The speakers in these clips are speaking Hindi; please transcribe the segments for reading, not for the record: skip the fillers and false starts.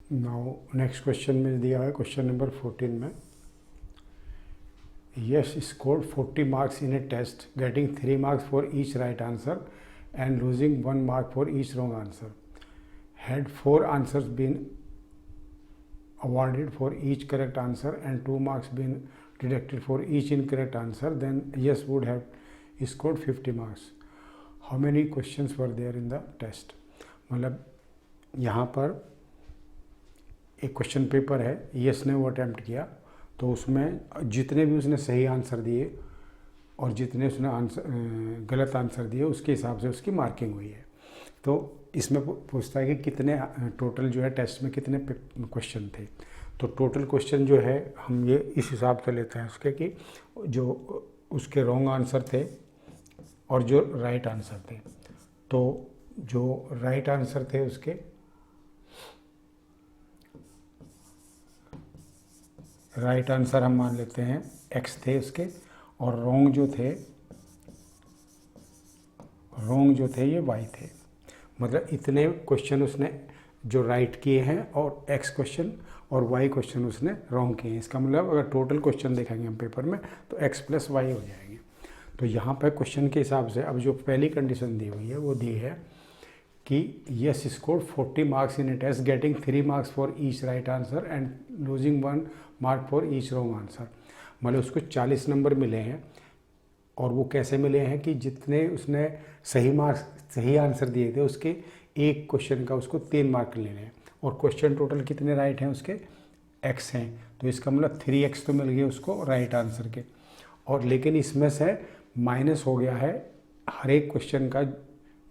नाउ नेक्स्ट क्वेश्चन में दिया है क्वेश्चन नंबर 14 में, yes scored 40 marks in a test, getting 3 marks for each right answer and losing 1 mark for each wrong answer. Had 4 answers been awarded for each correct answer and 2 marks been deducted for each incorrect answer, then yes would have scored 50 marks. How many questions were there in the test? मतलब यहाँ पर एक क्वेश्चन पेपर है, यस ने वो अटैम्प्ट किया, तो उसमें जितने भी उसने सही आंसर दिए और जितने उसने गलत आंसर दिए उसके हिसाब से उसकी मार्किंग हुई है। तो इसमें पूछता है कि कितने टोटल जो है टेस्ट में कितने क्वेश्चन थे। तो टोटल क्वेश्चन जो है हम ये इस हिसाब से लेते हैं उसके कि जो उसके रॉन्ग आंसर थे और जो राइट आंसर थे। तो जो राइट आंसर थे उसके राइट आंसर हम मान लेते हैं x थे उसके, और रॉन्ग जो थे ये y थे। मतलब इतने क्वेश्चन उसने जो राइट किए हैं और x क्वेश्चन और y क्वेश्चन उसने रॉन्ग किए हैं। इसका मतलब अगर टोटल क्वेश्चन देखेंगे हम पेपर में तो x प्लस y हो जाएंगे। तो यहाँ पर क्वेश्चन के हिसाब से अब जो पहली कंडीशन दी हुई है वो दी है कि yes scored 40 marks in a test, getting 3 marks for each right answer and losing 1 mark for each wrong answer। मतलब उसको 40 नंबर मिले हैं, और वो कैसे मिले हैं कि जितने उसने सही आंसर दिए थे उसके एक क्वेश्चन का उसको 3 मार्क लेने हैं, और क्वेश्चन टोटल कितने राइट हैं उसके x हैं। तो इसका मतलब 3x तो मिल गए उसको राइट आंसर के, और लेकिन इसमें से माइनस हो गया है हर एक क्वेश्चन का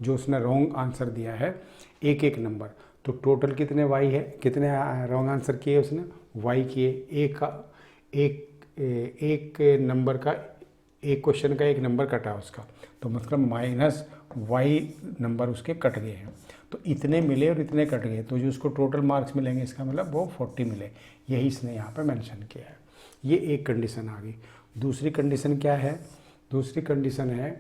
जो उसने रॉन्ग आंसर दिया है एक एक नंबर। तो टोटल कितने y है, कितने रॉन्ग आंसर किए उसने y किए, एक नंबर का एक क्वेश्चन का एक नंबर कटा उसका, तो मतलब माइनस y नंबर उसके कट गए हैं। तो इतने मिले और इतने कट गए, तो जो उसको टोटल मार्क्स मिलेंगे इसका मतलब वो 40 मिले। यही इसने यहाँ पे मेंशन किया है। ये एक कंडीशन आ गई। दूसरी कंडीशन क्या है? दूसरी कंडीशन है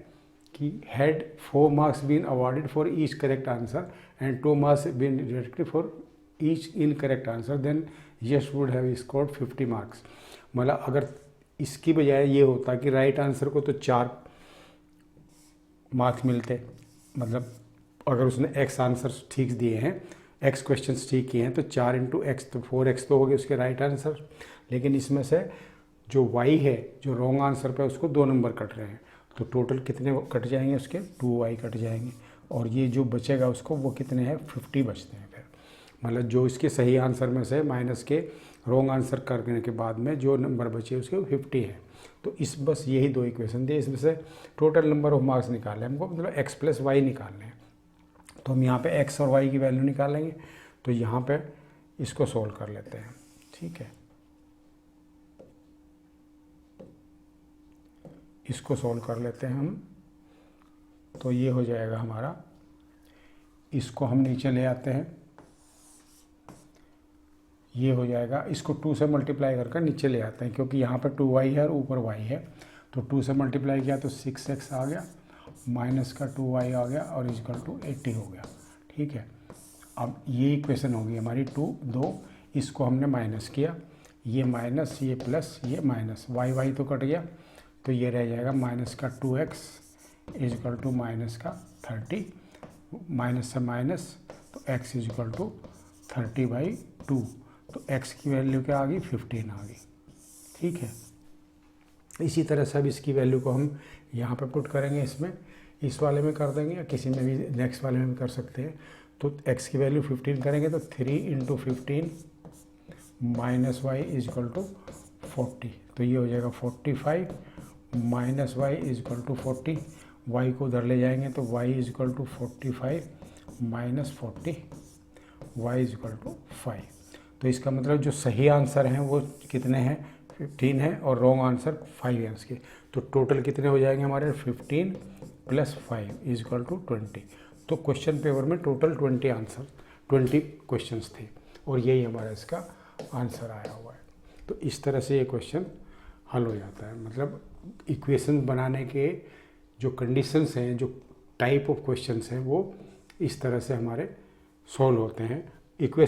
कि had 4 marks been awarded for each correct answer and 2 marks been deducted for each incorrect answer, then yes would have scored 50 marks। मतलब अगर इसकी बजाय ये होता कि राइट आंसर को तो 4 मार्क्स मिलते, मतलब अगर उसने x आंसर ठीक दिए हैं, x क्वेश्चन ठीक किए हैं, तो 4 इंटू एक्स तो 4x तो हो गए उसके राइट आंसर। लेकिन इसमें से जो y है जो रॉन्ग आंसर पे उसको 2 नंबर कट रहे हैं, तो टोटल कितने कट जाएंगे उसके 2y कट जाएंगे, और ये जो बचेगा उसको वो कितने हैं 50 बचते हैं फिर। मतलब जो इसके सही आंसर में से माइनस के रॉन्ग आंसर करने के बाद में जो नंबर बचे उसके 50 है। तो इस बस यही 2 इक्वेशन दिए, इसमें से टोटल नंबर ऑफ मार्क्स निकालने हैं हमको, मतलब x प्लस वाई निकालने हैं। तो हम यहाँ पे x और y की वैल्यू निकालेंगे। तो यहाँ पे इसको सोल्व कर लेते हैं, ठीक है। इसको सोल्व कर लेते हैं हम, तो ये हो जाएगा हमारा, इसको हम नीचे ले आते हैं, ये हो जाएगा, इसको 2 से मल्टीप्लाई करके नीचे ले आते हैं, क्योंकि यहाँ पर 2y है और ऊपर y है। तो 2 से मल्टीप्लाई किया तो 6x आ गया, माइनस का 2y आ गया और इक्वल टू 80 हो गया, ठीक है। अब ये इक्वेशन होगी हमारी 2, इसको हमने माइनस किया, ये माइनस ये प्लस ये माइनस, y तो कट गया, तो ये रह जाएगा माइनस का 2x इक्वल टू माइनस का 30, माइनस से माइनस तो x इक्वल टू 30/2। तो x की वैल्यू क्या आ गई 15 आ गई, ठीक है। इसी तरह से अब इसकी वैल्यू को हम यहाँ पे पुट करेंगे, इसमें इस वाले में कर देंगे या किसी में भी नेक्स्ट वाले में भी कर सकते हैं। तो x की वैल्यू 15 करेंगे तो 3 into 15 minus y equal to 40, तो ये हो जाएगा 45 minus y equal to 40, y को उधर ले जाएंगे तो y equal to 45 minus 40, y equal to 5। तो इसका मतलब जो सही आंसर हैं वो कितने हैं 15 है और रॉन्ग आंसर 5 है उसके। तो टोटल कितने हो जाएंगे हमारे 15 प्लस 5 इक्वल टू 20। तो क्वेश्चन पेपर में टोटल 20 क्वेश्चंस थे, और यही हमारा इसका आंसर आया हुआ है। तो इस तरह से ये क्वेश्चन हल हो जाता है। मतलब इक्वेशन बनाने के जो कंडीशंस हैं, जो टाइप ऑफ क्वेश्चंस हैं, वो इस तरह से हमारे सॉल्व होते हैं। इक्वेशन